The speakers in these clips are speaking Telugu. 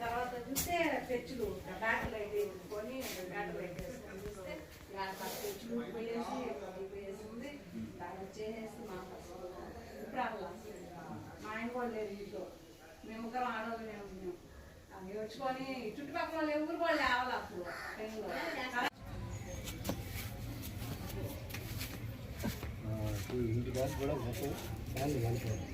తర్వాత చూస్తే తెచ్చులు బ్యాటరీ లైట్ వేసుకొని బ్యాటరీ లైట్ వేసుకొని చూస్తే తెచ్చులు వేసింది దాన్ని చేసేసి ఇప్పుడు అలా మా ఆయన కూడా లేదు ఇంట్లో మేము ఒకరు ఆడవాళ్ళమే ఉన్నాం అవి వచ్చుకొని చుట్టుపక్కల వాళ్ళు ఎవరు వాళ్ళు లేవాలి అప్పుడు ఇంటి గ్యాస్ కూడా మొత్తం ఫ్యాన్లు కనుకోవాలి.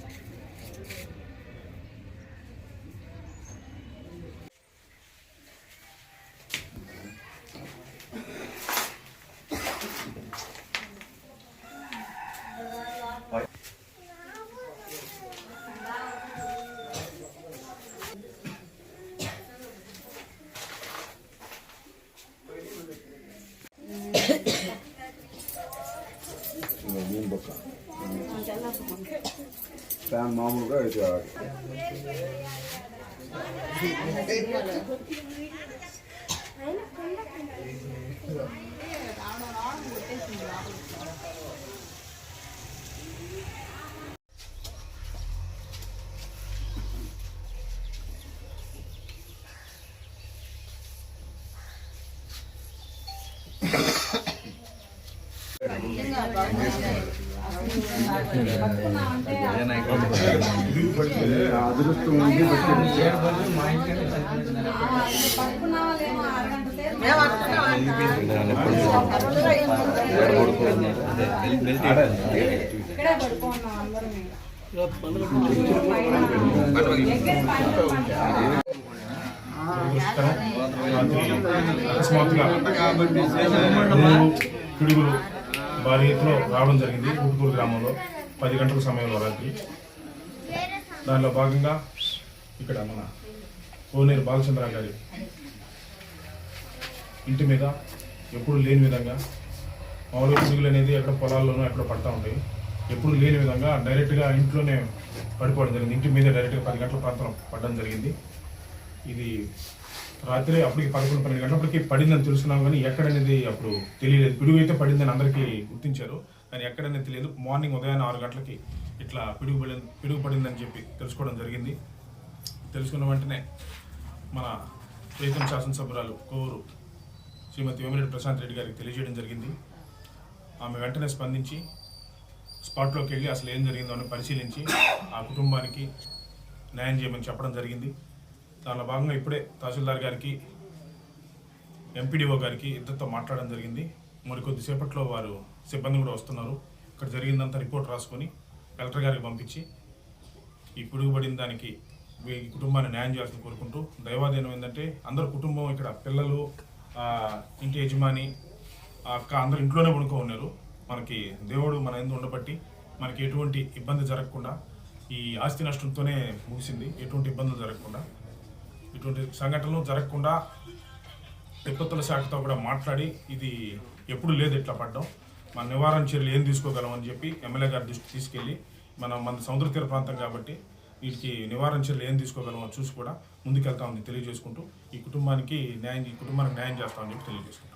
ఫ్యాన్ మామూలుగా అయితే అదృష్టం అకస్మాత్తుగా పిడుగులు భారీ ఎత్తులో రావడం జరిగింది. ఊటుకూరు గ్రామంలో 10 గంటల సమయంలో రాత్రి. దానిలో భాగంగా ఇక్కడ మన కోనేరు బాలచంద్ర గారి ఇంటి మీద ఎప్పుడు లేని విధంగా మామూలుగా పిడుగులు అనేది ఎక్కడ పొలాల్లోనూ ఎక్కడ పడతా ఉంటాయి. ఎప్పుడు లేని విధంగా డైరెక్ట్గా ఇంట్లోనే పడిపోవడం జరిగింది. ఇంటి మీద డైరెక్ట్గా 10 గంటల ప్రాంతం పడడం జరిగింది. ఇది రాత్రి అప్పటికి 11-12 గంటలప్పటికి పడిందని తెలుసుకున్నాం, కానీ ఎక్కడనేది అప్పుడు తెలియలేదు. పిడుగు అయితే పడిందని అందరికీ గుర్తించారు, కానీ ఎక్కడనేది తెలియదు. మార్నింగ్ ఉదయాన్నే 6 గంటలకి ఇట్లా పిడుగు పడిందని చెప్పి తెలుసుకోవడం జరిగింది. తెలుసుకున్న వెంటనే మన ప్రీతం శాసనసభ్యురాలు కోవూరు శ్రీమతి వేమిరెడ్డి ప్రశాంత్ రెడ్డి గారికి తెలియజేయడం జరిగింది. ఆమె వెంటనే స్పందించి స్పాట్లోకి వెళ్ళి అసలు ఏం జరిగిందో అని పరిశీలించి ఆ కుటుంబానికి న్యాయం చేయమని చెప్పడం జరిగింది. దానిలో భాగంగా ఇప్పుడే తహసీల్దార్ గారికి, ఎంపీడీఓ గారికి ఇద్దరితో మాట్లాడడం జరిగింది. మరి కొద్దిసేపట్లో వారు సిబ్బంది కూడా వస్తున్నారు. ఇక్కడ జరిగిందంతా రిపోర్ట్ రాసుకొని కలెక్టర్ గారికి పంపించి ఈ పిడుగుబడిన దానికి ఈ కుటుంబాన్ని న్యాయం చేయాల్సిన కోరుకుంటూ, దైవాధీనం ఏంటంటే అందరు కుటుంబం ఇక్కడ పిల్లలు, ఇంటి యజమాని, అక్క అందరూ ఇంట్లోనే పడుకో ఉన్నారు. మనకి దేవుడు మన ఎందు ఉండబట్టి మనకి ఎటువంటి ఇబ్బంది జరగకుండా ఈ ఆస్తి నష్టంతోనే ముగిసింది. ఎటువంటి ఇబ్బందులు జరగకుండా, ఇటువంటి సంఘటనలు జరగకుండా విపత్తుల శాఖతో కూడా మాట్లాడి ఇది ఎప్పుడు లేదు ఇట్లా పడ్డం, మన నివారణ చర్యలు ఏం తీసుకోగలం అని చెప్పి ఎమ్మెల్యే గారి దృష్టి తీసుకెళ్ళి మన సముద్ర తీర ప్రాంతం కాబట్టి వీటికి నివారణ చర్యలు ఏం తీసుకోగలమో చూసి కూడా ముందుకెళ్తామని తెలియజేసుకుంటూ ఈ కుటుంబానికి న్యాయం చేస్తామని చెప్పి తెలియజేసుకుంటాం.